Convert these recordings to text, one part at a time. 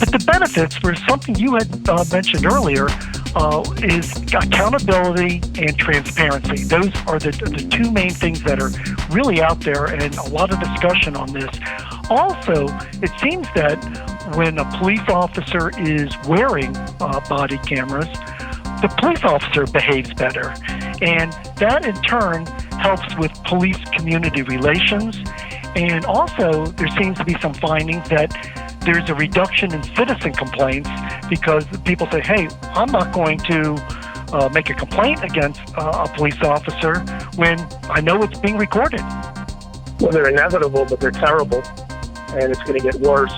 But the benefits were something you had mentioned earlier, is accountability and transparency. Those are the two main things that are really out there, and a lot of discussion on this. Also, it seems that when a police officer is wearing body cameras, the police officer behaves better. And that in turn helps with police community relations. And also, there seems to be some findings that there's a reduction in citizen complaints because people say, hey, I'm not going to make a complaint against a police officer when I know it's being recorded. Well, they're inevitable, but they're terrible, and it's going to get worse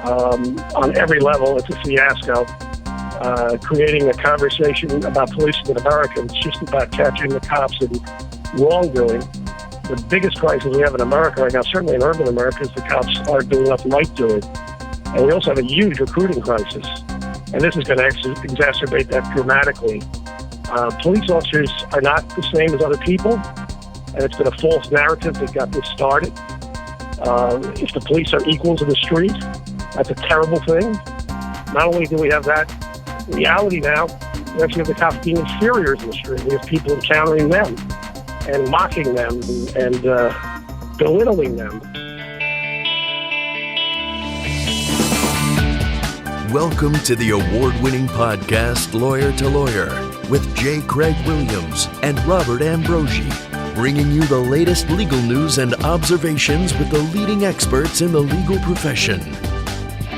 on every level. It's a fiasco. Creating a conversation about policing in America is just about catching the cops in wrongdoing. The biggest crisis we have in America right now, certainly in urban America, is the cops aren't doing enough right doing. And we also have a huge recruiting crisis. And this is going to exacerbate that dramatically. Police officers are not the same as other people, and it's been a false narrative that got this started. If the police are equals in the street, that's a terrible thing. Not only do we have that reality now, we actually have the cops being inferiors in the street. We have people encountering them and mocking them and belittling them. Welcome to the award-winning podcast, Lawyer to Lawyer, with J. Craig Williams and Radford Ambrogi, bringing you the latest legal news and observations with the leading experts in the legal profession.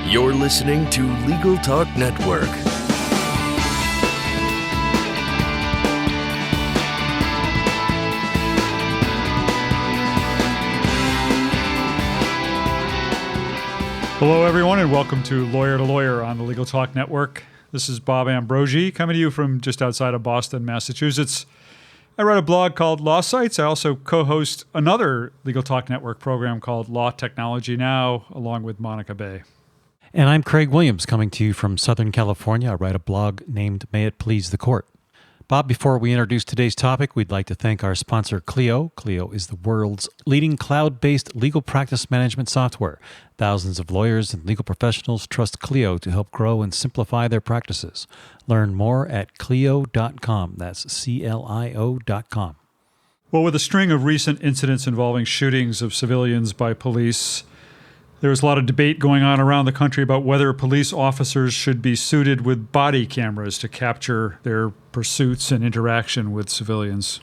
You're listening to Legal Talk Network. Hello, everyone, and welcome to Lawyer on the Legal Talk Network. This is Bob Ambrogi, coming to you from just outside of Boston, Massachusetts. I write a blog called Law Sites. I also co-host another Legal Talk Network program called Law Technology Now, along with Monica Bay. And I'm Craig Williams, coming to you from Southern California. I write a blog named May It Please the Court. Bob, before we introduce today's topic, we'd like to thank our sponsor, Clio. Clio is the world's leading cloud-based legal practice management software. Thousands of lawyers and legal professionals trust Clio to help grow and simplify their practices. Learn more at Clio.com. That's CLIO.com. Well, with a string of recent incidents involving shootings of civilians by police, there was a lot of debate going on around the country about whether police officers should be suited with body cameras to capture their pursuits and interaction with civilians.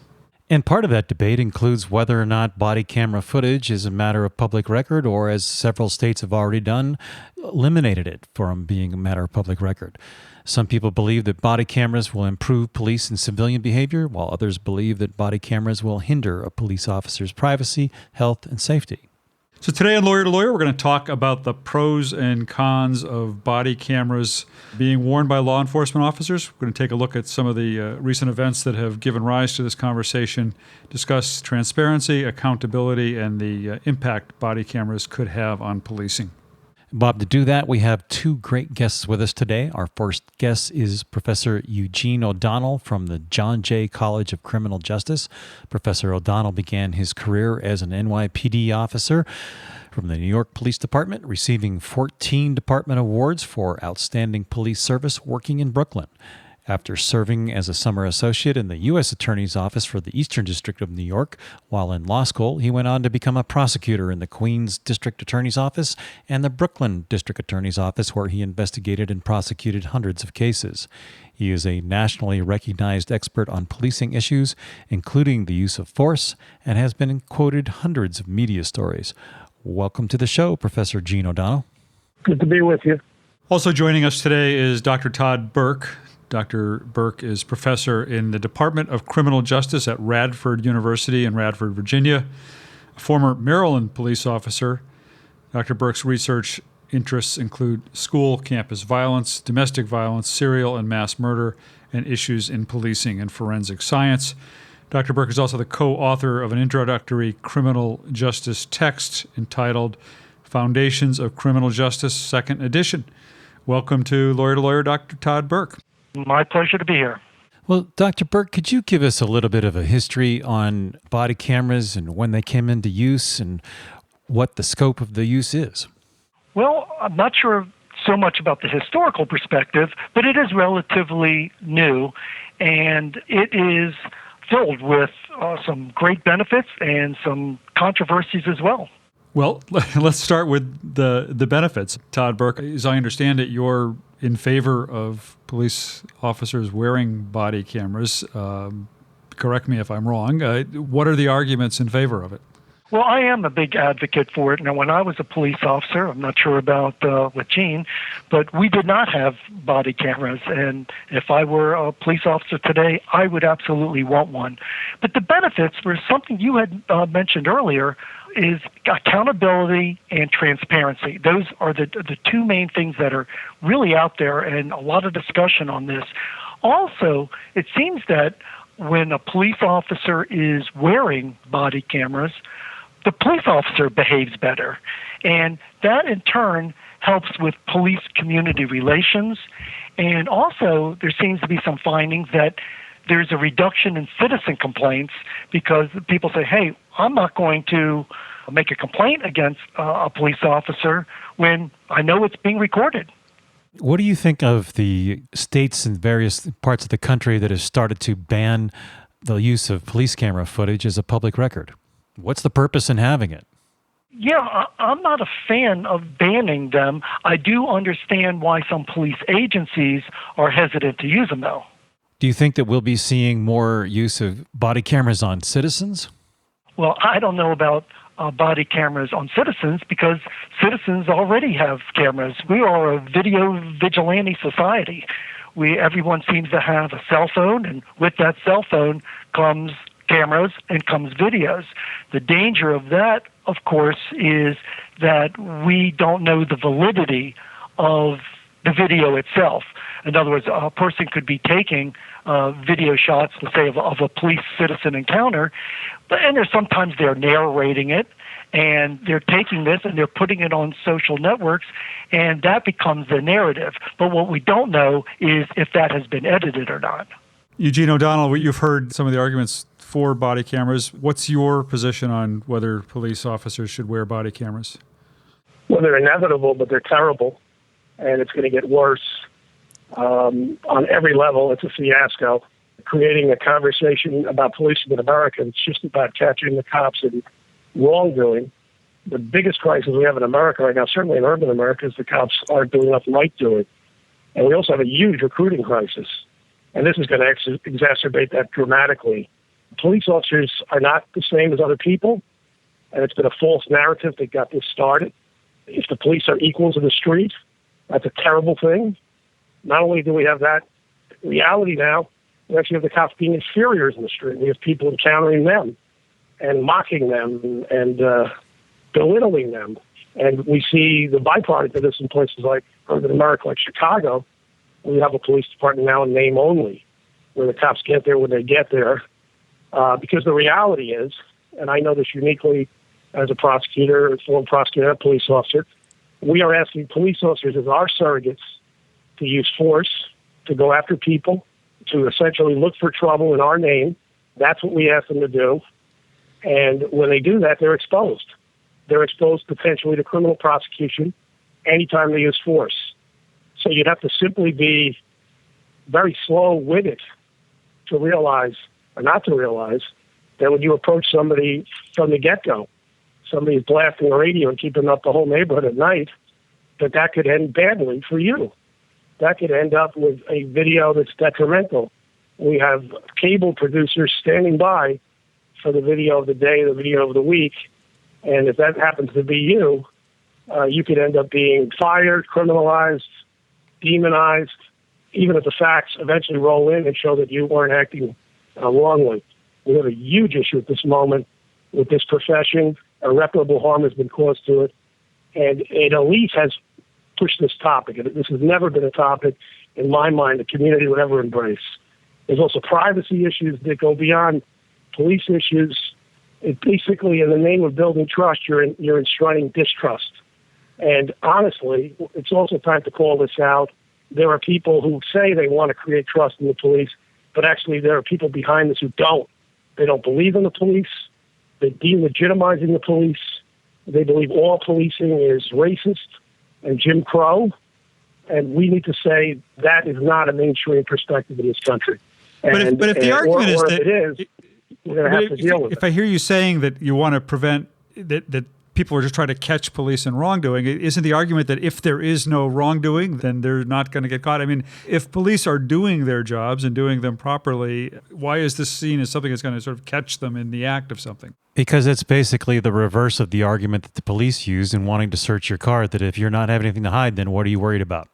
And part of that debate includes whether or not body camera footage is a matter of public record, or, as several states have already done, eliminated it from being a matter of public record. Some people believe that body cameras will improve police and civilian behavior, while others believe that body cameras will hinder a police officer's privacy, health, and safety. So today on Lawyer to Lawyer, we're going to talk about the pros and cons of body cameras being worn by law enforcement officers. We're going to take a look at some of the recent events that have given rise to this conversation, discuss transparency, accountability, and the impact body cameras could have on policing. Bob, to do that, we have two great guests with us today. Our first guest is Professor Eugene O'Donnell from the John Jay College of Criminal Justice. Professor O'Donnell began his career as an NYPD officer from the New York Police Department, receiving 14 department awards for outstanding police service working in Brooklyn. After serving as a summer associate in the U.S. Attorney's Office for the Eastern District of New York, while in law school, he went on to become a prosecutor in the Queens District Attorney's Office and the Brooklyn District Attorney's Office, where he investigated and prosecuted hundreds of cases. He is a nationally recognized expert on policing issues, including the use of force, and has been quoted hundreds of media stories. Welcome to the show, Professor Eugene O'Donnell. Good to be with you. Also joining us today is Dr. Tod Burke. Dr. Burke is professor in the Department of Criminal Justice at Radford University in Radford, Virginia, a former Maryland police officer. Dr. Burke's research interests include school campus violence, domestic violence, serial and mass murder, and issues in policing and forensic science. Dr. Burke is also the co-author of an introductory criminal justice text entitled Foundations of Criminal Justice, Second Edition. Welcome to Lawyer, Dr. Tod Burke. My pleasure to be here. Well, Dr. Burke, could you give us a little bit of a history on body cameras and when they came into use and what the scope of the use is? Well, I'm not sure so much about the historical perspective, but it is relatively new, and it is filled with some great benefits and some controversies as well. Well, let's start with the benefits. Tod Burke, as I understand it, you're in favor of police officers wearing body cameras. Correct me if I'm wrong. What are the arguments in favor of it? Well, I am a big advocate for it. Now, when I was a police officer, I'm not sure about with Gene, but we did not have body cameras. And if I were a police officer today, I would absolutely want one. But the benefits were something you had mentioned earlier, is accountability and transparency. Those are the two main things that are really out there, and a lot of discussion on this. Also, it seems that when a police officer is wearing body cameras, the police officer behaves better. And that, in turn, helps with police community relations. And also, there seems to be some findings that there's a reduction in citizen complaints because people say, hey, I'm not going to make a complaint against a police officer when I know it's being recorded. What do you think of the states and various parts of the country that have started to ban the use of police camera footage as a public record? What's the purpose in having it? Yeah, I'm not a fan of banning them. I do understand why some police agencies are hesitant to use them, though. Do you think that we'll be seeing more use of body cameras on citizens? Well, I don't know about body cameras on citizens because citizens already have cameras. We are a video vigilante society. Everyone seems to have a cell phone, and with that cell phone comes cameras and comes videos. The danger of that, of course, is that we don't know the validity of the video itself. In other words, a person could be taking video shots, let's say, of a police-citizen encounter, and sometimes they're narrating it, and they're taking this and they're putting it on social networks, and that becomes the narrative. But what we don't know is if that has been edited or not. Eugene O'Donnell, you've heard some of the arguments for body cameras. What's your position on whether police officers should wear body cameras? Well, they're inevitable, but they're terrible, and it's going to get worse. On every level, it's a fiasco. Creating a conversation about policing in America, it's just about catching the cops in wrongdoing. The biggest crisis we have in America right now, certainly in urban America, is the cops aren't doing enough right doing. And we also have a huge recruiting crisis. And this is going to exacerbate that dramatically. Police officers are not the same as other people, and it's been a false narrative that got this started. If the police are equals in the street, that's a terrible thing. Not only do we have that reality now, we actually have the cops being inferiors in the street. We have people encountering them and mocking them and belittling them. And we see the byproduct of this in places like urban America, like Chicago. We have a police department now in name only, where the cops get there when they get there. Because the reality is, and I know this uniquely as a prosecutor, a former prosecutor, a police officer, we are asking police officers as our surrogates to use force, to go after people, to essentially look for trouble in our name. That's what we ask them to do. And when they do that, they're exposed. They're exposed potentially to criminal prosecution anytime they use force. So you'd have to simply be very slow-witted to realize, or not to realize, that when you approach somebody from the get-go, somebody's blasting the radio and keeping up the whole neighborhood at night, that could end badly for you. That could end up with a video that's detrimental. We have cable producers standing by for the video of the day, the video of the week, and if that happens to be you, you could end up being fired, criminalized, demonized, even if the facts eventually roll in and show that you weren't acting wrongly. We have a huge issue at this moment with this profession. Irreparable harm has been caused to it, and an elite has pushed this topic. And this has never been a topic, in my mind, the community would ever embrace. There's also privacy issues that go beyond police issues. It basically, in the name of building trust, you're enshrining distrust. And honestly, it's also time to call this out. There are people who say they want to create trust in the police, but actually there are people behind this who don't. They don't believe in the police. They're delegitimizing the police. They believe all policing is racist and Jim Crow. And we need to say that is not a mainstream perspective in this country. But if the argument is that it is, we're going to have to deal with it. If I hear you saying that you want to prevent that people are just trying to catch police in wrongdoing, isn't the argument that if there is no wrongdoing, then they're not going to get caught? I mean, if police are doing their jobs and doing them properly, why is this seen as something that's going to sort of catch them in the act of something? Because it's basically the reverse of the argument that the police use in wanting to search your car, that if you're not having anything to hide, then what are you worried about?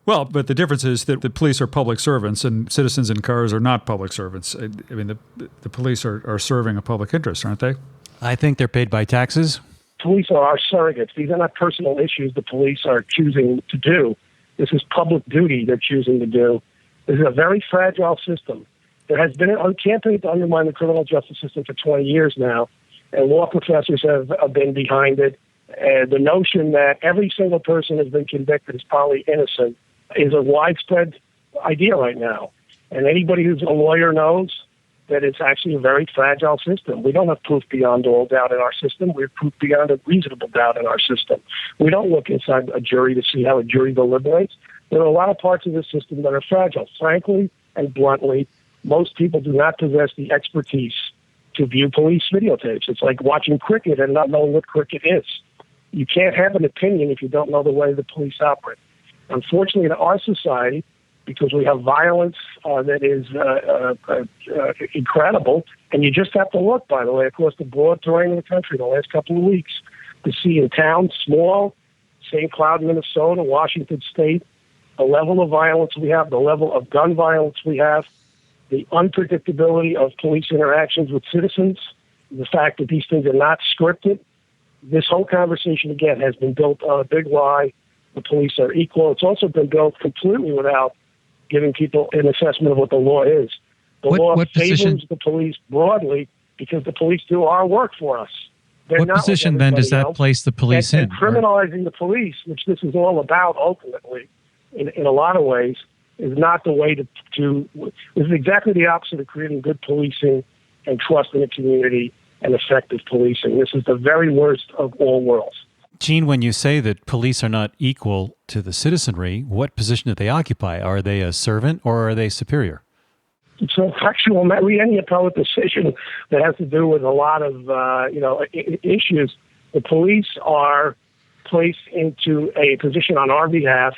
Well, but the difference is that the police are public servants and citizens in cars are not public servants. I mean, the police are serving a public interest, aren't they? I think they're paid by taxes. Police are our surrogates. These are not personal issues the police are choosing to do. This is public duty they're choosing to do. This is a very fragile system. There has been a campaign to undermine the criminal justice system for 20 years now, and law professors have been behind it. And the notion that every single person has been convicted is probably innocent is a widespread idea right now. And anybody who's a lawyer knows that it's actually a very fragile system. We don't have proof beyond all doubt in our system. We have proof beyond a reasonable doubt in our system. We don't look inside a jury to see how a jury deliberates. There are a lot of parts of the system that are fragile. Frankly and bluntly, most people do not possess the expertise to view police videotapes. It's like watching cricket and not knowing what cricket is. You can't have an opinion if you don't know the way the police operate. Unfortunately, in our society, because we have violence that is incredible, and you just have to look, by the way, across the broad terrain of the country the last couple of weeks to see in towns, small, St. Cloud, Minnesota, Washington State, the level of violence we have, the level of gun violence we have, the unpredictability of police interactions with citizens, the fact that these things are not scripted. This whole conversation, again, has been built on a big lie. The police are equal. It's also been built completely without giving people an assessment of what the law is. The law favors the police broadly because the police do our work for us. What position, then, does that place the police in? And criminalizing the police, which this is all about ultimately, in a lot of ways, is not the way to this is exactly the opposite of creating good policing and trust in the community and effective policing. This is the very worst of all worlds. Gene, when you say that police are not equal to the citizenry, what position do they occupy? Are they a servant or are they superior? It's a factual, any appellate decision that has to do with a lot of issues. The police are placed into a position on our behalf.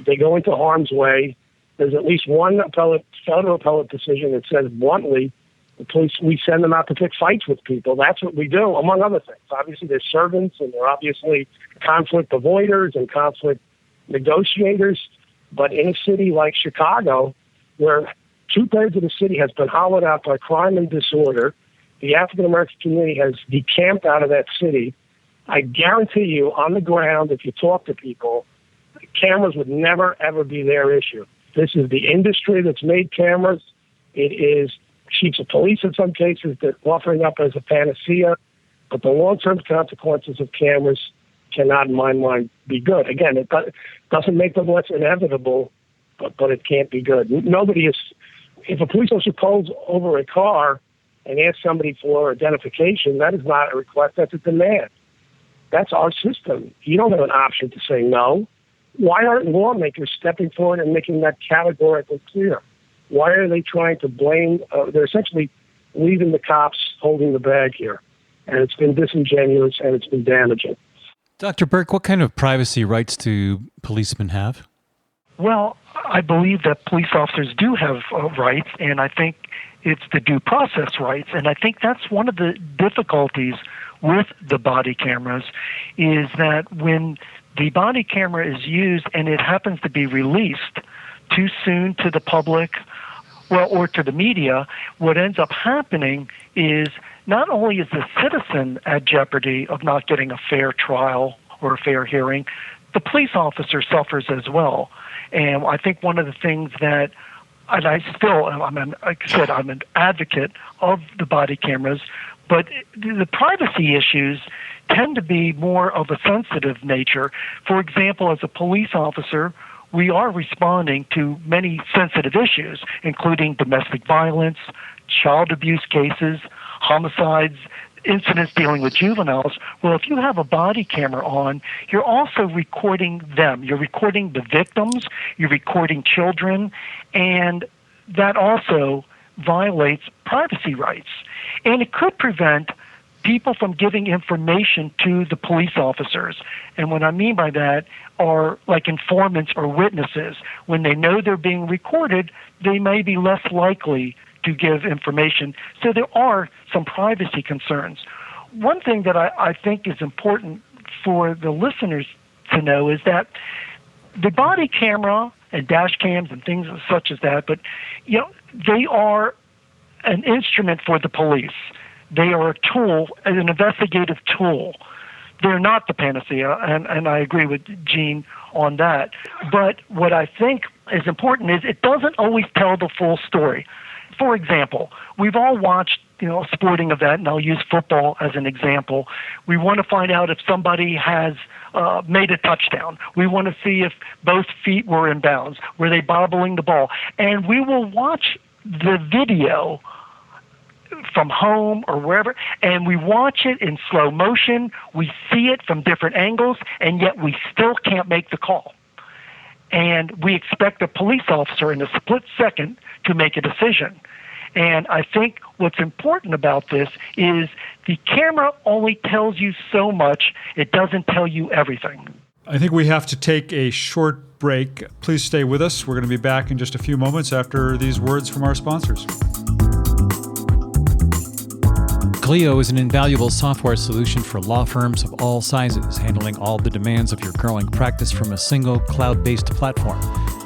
They go into harm's way. There's at least one federal appellate decision that says bluntly, the police, we send them out to pick fights with people. That's what we do, among other things. Obviously, they're servants, and they're obviously conflict avoiders and conflict negotiators. But in a city like Chicago, where 2/3 of the city has been hollowed out by crime and disorder, the African-American community has decamped out of that city. I guarantee you, on the ground, if you talk to people, cameras would never, ever be their issue. This is the industry that's made cameras. It is chiefs of police in some cases that offering up as a panacea, but the long-term consequences of cameras cannot, in my mind, be good. Again, it doesn't make them less inevitable, but it can't be good. Nobody is. If a police officer pulls over a car and asks somebody for identification, that is not a request, that's a demand. That's our system. You don't have an option to say no. Why aren't lawmakers stepping forward and making that categorically clear? Why are they trying to blame? They're essentially leaving the cops holding the bag here. And it's been disingenuous and it's been damaging. Dr. Burke, what kind of privacy rights do policemen have? Well, I believe that police officers do have rights, and I think it's the due process rights. And I think that's one of the difficulties with the body cameras is that when the body camera is used and it happens to be released too soon to the public, or to the media, what ends up happening is not only is the citizen at jeopardy of not getting a fair trial or a fair hearing, the police officer suffers as well. And I think one of the things that, and like I said, I'm an advocate of the body cameras, but the privacy issues tend to be more of a sensitive nature. For example, as a police officer, we are responding to many sensitive issues, including domestic violence, child abuse cases, homicides, incidents dealing with juveniles, well, if you have a body camera on, you're also recording them. You're recording the victims, you're recording children, and that also violates privacy rights. And it could prevent people from giving information to the police officers. And what I mean by that are like informants or witnesses. When they know they're being recorded, they may be less likely to give information. So there are some privacy concerns. One thing that I think is important for the listeners to know is that the body camera and dash cams and things such as that, but they are an instrument for the police. They are a tool, an investigative tool. They're not the panacea, and I agree with Gene on that. But what I think is important is it doesn't always tell the full story. For example, we've all watched a sporting event, and I'll use football as an example. We want to find out if somebody has made a touchdown. We want to see if both feet were in bounds. Were they bobbling the ball? And we will watch the video from home or wherever, and we watch it in slow motion. We see it from different angles, and yet we still can't make the call. And we expect a police officer in a split second to make a decision. And I think what's important about this is the camera only tells you so much. It doesn't tell you everything. I think we have to take a short break. Please stay with us. We're going to be back in just a few moments after these words from our sponsors. Clio is an invaluable software solution for law firms of all sizes, handling all the demands of your growing practice from a single cloud-based platform.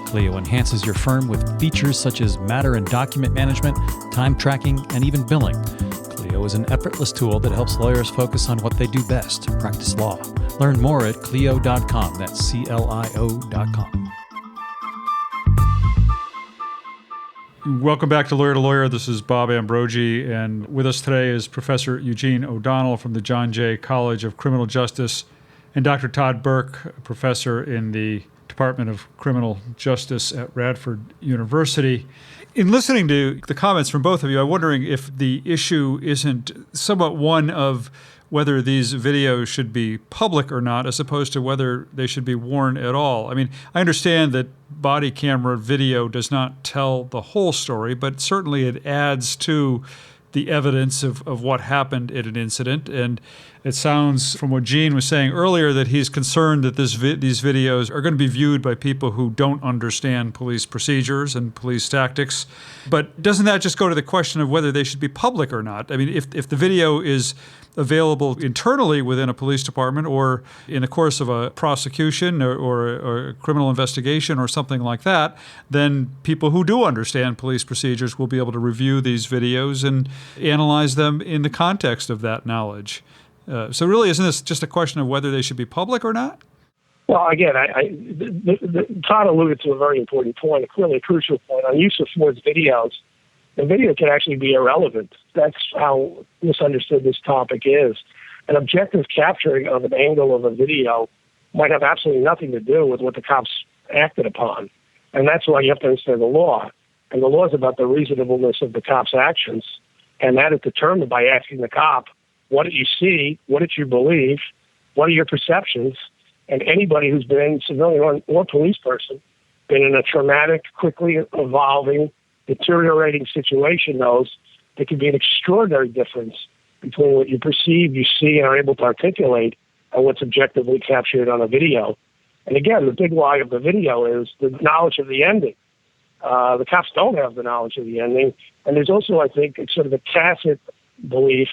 Clio enhances your firm with features such as matter and document management, time tracking, and even billing. Clio is an effortless tool that helps lawyers focus on what they do best, practice law. Learn more at Clio.com. That's CLIO.com. Welcome back to Lawyer. This is Bob Ambrogi, and with us today is Professor Eugene O'Donnell from the John Jay College of Criminal Justice and Dr. Tod Burke, a professor in the Department of Criminal Justice at Radford University. In listening to the comments from both of you, I'm wondering if the issue isn't somewhat one of whether these videos should be public or not, as opposed to whether they should be worn at all. I mean, I understand that body camera video does not tell the whole story, but certainly it adds to the evidence of what happened in an incident. And it sounds from what Gene was saying earlier that he's concerned that these videos are going to be viewed by people who don't understand police procedures and police tactics. But doesn't that just go to the question of whether they should be public or not? I mean, if the video is available internally within a police department or in the course of a prosecution or a criminal investigation or something like that, then people who do understand police procedures will be able to review these videos and analyze them in the context of that knowledge. So really, isn't this just a question of whether they should be public or not? Well, again, Tod alluded to a very important point, a clearly crucial point on use of forced videos. The video can actually be irrelevant. That's how misunderstood this topic is. An objective capturing of an angle of a video might have absolutely nothing to do with what the cops acted upon. And that's why you have to understand the law. And the law is about the reasonableness of the cop's actions. And that is determined by asking the cop, what did you see? What did you believe? What are your perceptions? And anybody who's been civilian or police person, been in a traumatic, quickly evolving, deteriorating situation knows there can be an extraordinary difference between what you perceive, you see, and are able to articulate and what's objectively captured on a video. And again, the big lie of the video is the knowledge of the ending. The cops don't have the knowledge of the ending. And there's also, I think, it's sort of a tacit belief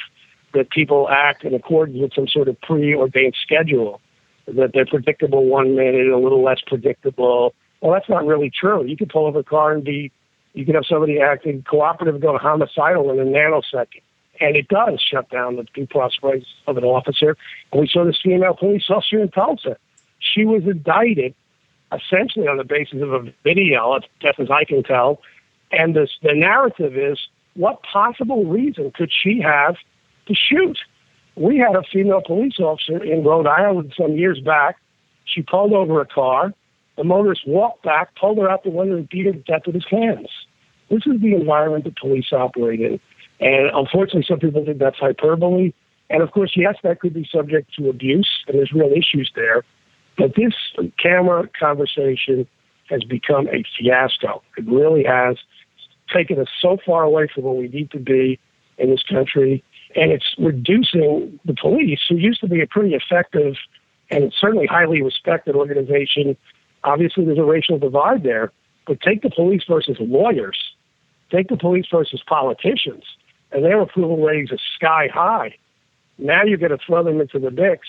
that people act in accordance with some sort of preordained schedule, that they're predictable 1 minute, a little less predictable. Well, that's not really true. You could pull over a car and you could have somebody acting cooperative go homicidal in a nanosecond. And it does shut down the due process rights of an officer. And we saw this female police officer in Tulsa. She was indicted essentially on the basis of a video, as best as I can tell. And the narrative is, what possible reason could she have to shoot? We had a female police officer in Rhode Island some years back. She pulled over a car. The motorist walked back, pulled her out the window, and beat her to death with his hands. This is the environment that police operate in. And unfortunately, some people think that's hyperbole. And of course, yes, that could be subject to abuse, and there's real issues there. But this camera conversation has become a fiasco. It really has taken us so far away from where we need to be in this country. And it's reducing the police, who used to be a pretty effective and certainly highly respected organization. Obviously, there's a racial divide there. But take the police versus lawyers. Take the police versus politicians. And their approval ratings are sky high. Now you're going to throw them into the mix.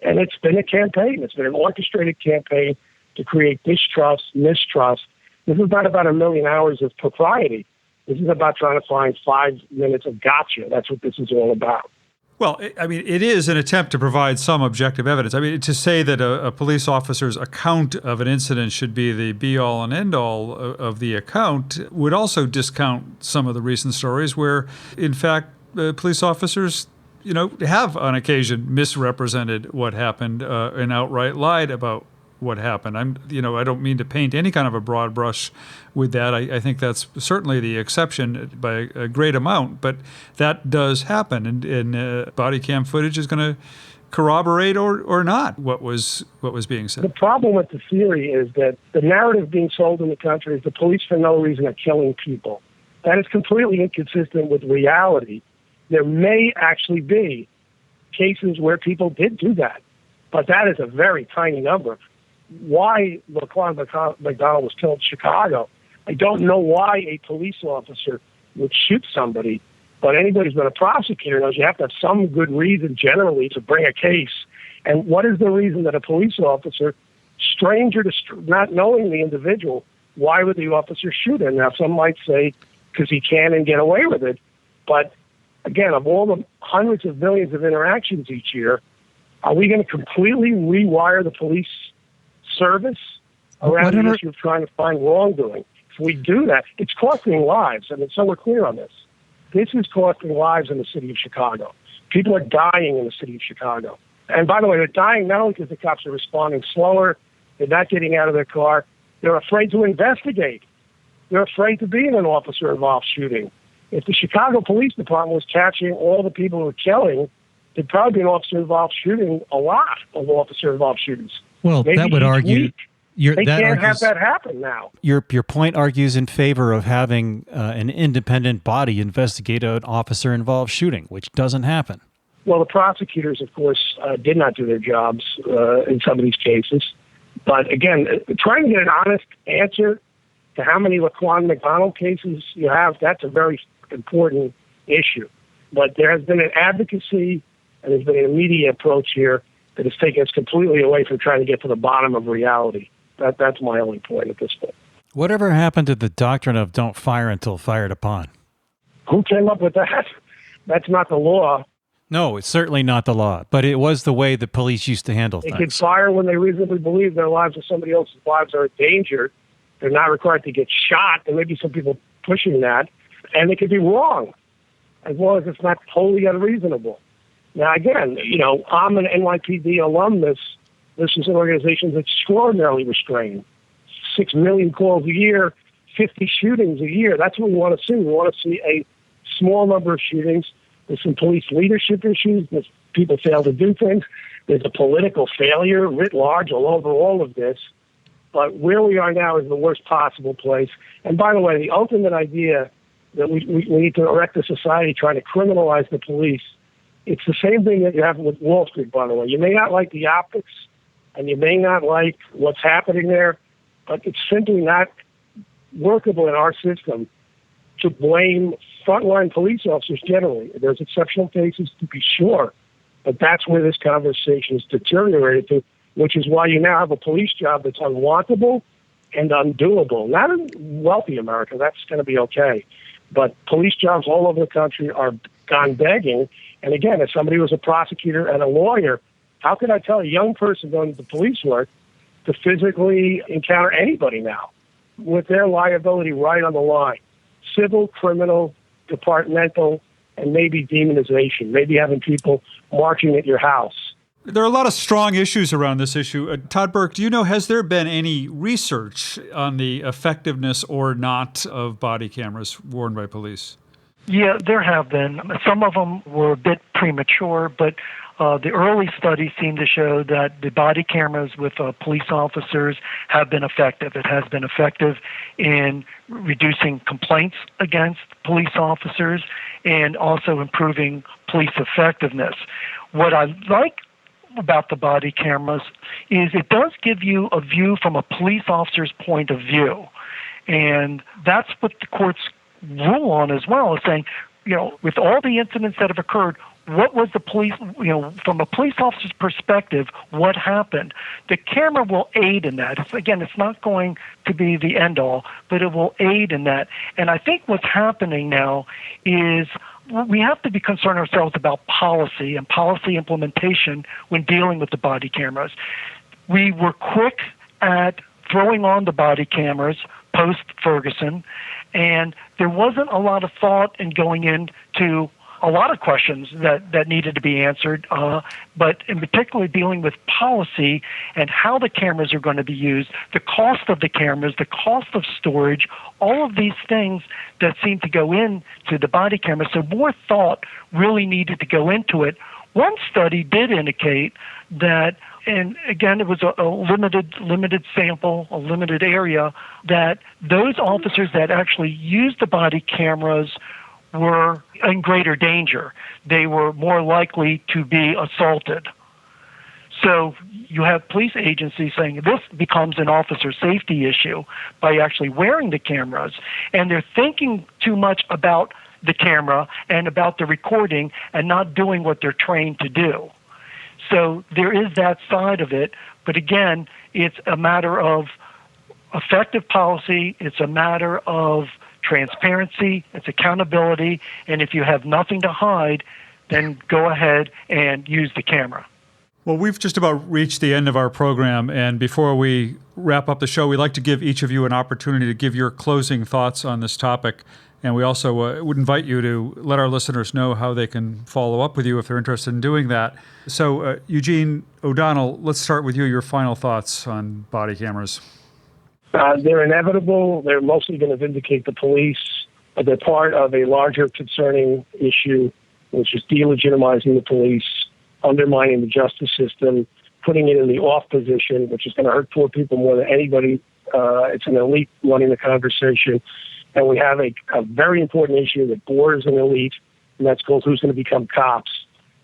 And it's been a campaign. It's been an orchestrated campaign to create distrust, mistrust. This is not about a million hours of propriety. This is about trying to find 5 minutes of gotcha. That's what this is all about. Well, I mean, it is an attempt to provide some objective evidence. I mean, to say that a police officer's account of an incident should be the be-all and end-all of the account would also discount some of the recent stories where, in fact, police officers, have on occasion misrepresented what happened and outright lied about what happened. I don't mean to paint any kind of a broad brush with that. I think that's certainly the exception by a great amount, but that does happen, and body cam footage is going to corroborate or not what was being said. The problem with the theory is that the narrative being sold in the country is the police for no reason are killing people. That is completely inconsistent with reality. There may actually be cases where people did do that, but that is a very tiny number. Why Laquan McDonald was killed in Chicago, I don't know why a police officer would shoot somebody, but anybody who's been a prosecutor knows you have to have some good reason generally to bring a case. And what is the reason that a police officer, stranger to not knowing the individual, why would the officer shoot him? Now, some might say because he can and get away with it, but again, of all the hundreds of millions of interactions each year, are we going to completely rewire the police service around the issue of trying to find wrongdoing? If we do that, it's costing lives. I mean, so we're clear on this. This is costing lives in the city of Chicago. People are dying in the city of Chicago. And by the way, they're dying not only because the cops are responding slower, they're not getting out of their car, they're afraid to investigate. They're afraid to be in an officer-involved shooting. If the Chicago Police Department was catching all the people who were killing, there'd probably be an officer-involved shooting, a lot of officer-involved shootings. Well, maybe that would argue they can't have that happen now. Your point argues in favor of having an independent body investigate an officer-involved shooting, which doesn't happen. Well, the prosecutors, of course, did not do their jobs in some of these cases. But again, trying to get an honest answer to how many Laquan McDonald cases you have, that's a very important issue. But there has been an advocacy and there's been an media approach here that has taken us completely away from trying to get to the bottom of reality. That's my only point at this point. Whatever happened to the doctrine of don't fire until fired upon? Who came up with that? That's not the law. No, it's certainly not the law, but it was the way the police used to handle things. They can fire when they reasonably believe their lives or somebody else's lives are in danger. They're not required to get shot. There may be some people pushing that, and they could be wrong, as long as it's not totally unreasonable. Now, again, I'm an NYPD alumnus. This is an organization that's extraordinarily restrained. 6 million calls a year, 50 shootings a year. That's what we want to see. We want to see a small number of shootings. There's some police leadership issues. There's people fail to do things. There's a political failure writ large all over all of this. But where we are now is the worst possible place. And by the way, the ultimate idea that we need to erect a society trying to criminalize the police, it's the same thing that you have with Wall Street, by the way. You may not like the optics, and you may not like what's happening there, but it's simply not workable in our system to blame frontline police officers generally. There's exceptional cases, to be sure, but that's where this conversation is deteriorated to, which is why you now have a police job that's unwantable and undoable. Not in wealthy America, that's going to be okay, but police jobs all over the country are gone begging. And again, as somebody who's a prosecutor and a lawyer, how can I tell a young person going to police work to physically encounter anybody now with their liability right on the line? Civil, criminal, departmental, and maybe demonization, maybe having people marching at your house. There are a lot of strong issues around this issue. Tod Burke, do you know, has there been any research on the effectiveness or not of body cameras worn by police? Yeah, there have been. Some of them were a bit premature, but the early studies seem to show that the body cameras with police officers have been effective. It has been effective in reducing complaints against police officers and also improving police effectiveness. What I like about the body cameras is it does give you a view from a police officer's point of view. And that's what the courts rule on as well, is saying, with all the incidents that have occurred, what was the police, from a police officer's perspective, what happened? The camera will aid in that. It's not going to be the end all, but it will aid in that. And I think what's happening now is we have to be concerned ourselves about policy and policy implementation when dealing with the body cameras. We were quick at throwing on the body cameras post-Ferguson, and there wasn't a lot of thought in going into a lot of questions that needed to be answered, but in particular dealing with policy and how the cameras are going to be used, the cost of the cameras, the cost of storage, all of these things that seem to go into the body camera. So more thought really needed to go into it. One study did indicate that, and again, it was a limited sample, a limited area, that those officers that actually used the body cameras were in greater danger. They were more likely to be assaulted. So you have police agencies saying this becomes an officer safety issue by actually wearing the cameras, and they're thinking too much about the camera and about the recording and not doing what they're trained to do. So there is that side of it, but again, it's a matter of effective policy, it's a matter of transparency, it's accountability, and if you have nothing to hide, then go ahead and use the camera. Well, we've just about reached the end of our program, and before we wrap up the show, we'd like to give each of you an opportunity to give your closing thoughts on this topic, and we also would invite you to let our listeners know how they can follow up with you if they're interested in doing that. So, Eugene O'Donnell, let's start with you, your final thoughts on body cameras. They're inevitable. They're mostly going to vindicate the police, but they're part of a larger concerning issue, which is delegitimizing the police, undermining the justice system, putting it in the off position, which is going to hurt poor people more than anybody. It's an elite running the conversation. And we have a very important issue that borders an elite, and that's who's going to become cops.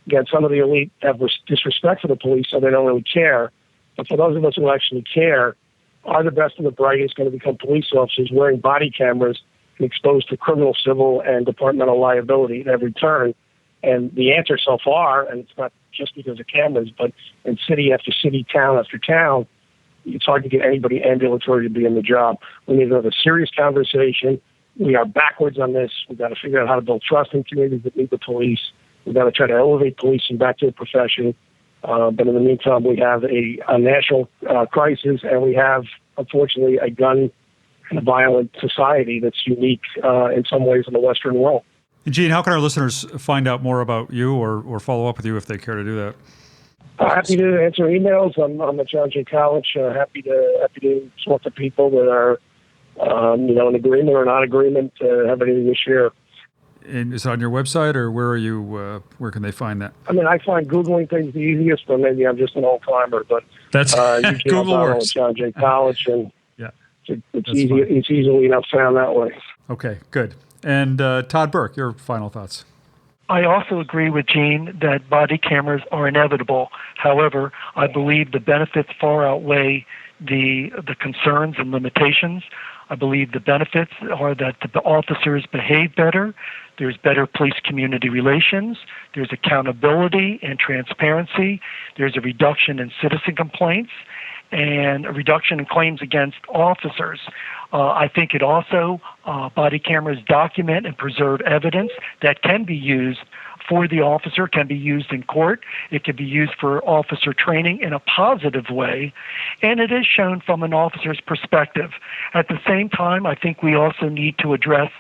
Again, some of the elite have disrespect for the police, so they don't really care. But for those of us who actually care, are the best and the brightest going to become police officers wearing body cameras and exposed to criminal, civil, and departmental liability at every turn? And the answer so far, and it's not just because of cameras, but in city after city, town after town, it's hard to get anybody ambulatory to be in the job. We need to have a serious conversation. We are backwards on this. We've got to figure out how to build trust in communities that need the police. We've got to try to elevate policing back to a profession. But in the meantime, we have a national crisis, and we have, unfortunately, a gun and a violent society that's unique in some ways in the Western world. Eugene, how can our listeners find out more about you or follow up with you if they care to do that? Happy to answer emails. I'm at John Jay College. Happy to talk to people that are, in agreement or not agreement, have anything to share. And is it on your website, or where are you? Where can they find that? I mean, I find Googling things the easiest, but maybe I'm just an old timer. But that's Google works. At John Jay College, and yeah, it's easy. Fine. It's easily enough found that way. Okay, good. And Tod Burke, your final thoughts. I also agree with Gene that body cameras are inevitable. However, I believe the benefits far outweigh the concerns and limitations. I believe the benefits are that the officers behave better, there's better police-community relations, there's accountability and transparency, there's a reduction in citizen complaints, and a reduction in claims against officers. I think it also, body cameras document and preserve evidence that can be used for the officer, can be used in court, it can be used for officer training in a positive way, and it is shown from an officer's perspective. At the same time, I think we also need to address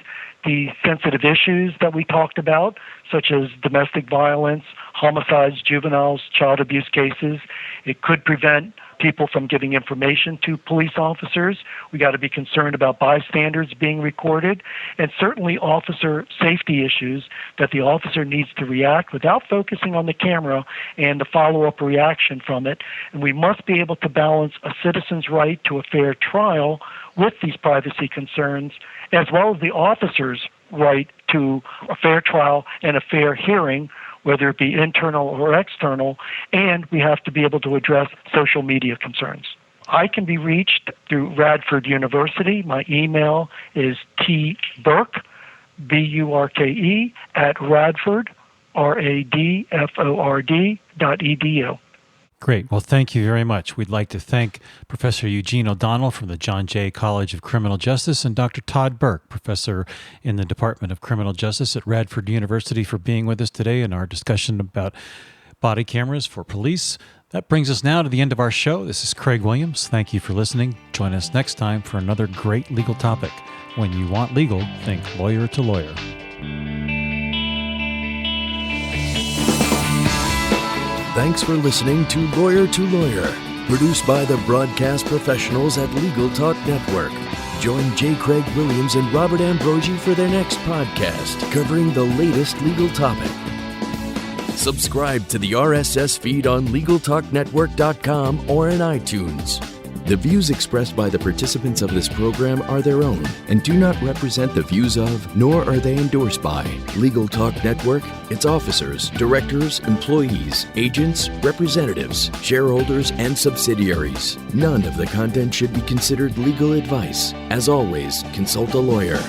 the sensitive issues that we talked about, such as domestic violence, homicides, juveniles, child abuse cases. It could prevent people from giving information to police officers. We got to be concerned about bystanders being recorded, and certainly officer safety issues that the officer needs to react without focusing on the camera and the follow-up reaction from it. And we must be able to balance a citizen's right to a fair trial with these privacy concerns, as well as the officer's right to a fair trial and a fair hearing, whether it be internal or external, and we have to be able to address social media concerns. I can be reached through Radford University. My email is tburke, B-U-R-K-E, @Radford, radford.edu. Great. Well, thank you very much. We'd like to thank Professor Eugene O'Donnell from the John Jay College of Criminal Justice and Dr. Tod Burke, professor in the Department of Criminal Justice at Radford University, for being with us today in our discussion about body cameras for police. That brings us now to the end of our show. This is Craig Williams. Thank you for listening. Join us next time for another great legal topic. When you want legal, think lawyer to lawyer. Thanks for listening to Lawyer, produced by the broadcast professionals at Legal Talk Network. Join J. Craig Williams and Robert Ambrogi for their next podcast covering the latest legal topic. Subscribe to the RSS feed on LegalTalkNetwork.com or in iTunes. The views expressed by the participants of this program are their own and do not represent the views of, nor are they endorsed by, Legal Talk Network, its officers, directors, employees, agents, representatives, shareholders, and subsidiaries. None of the content should be considered legal advice. As always, consult a lawyer.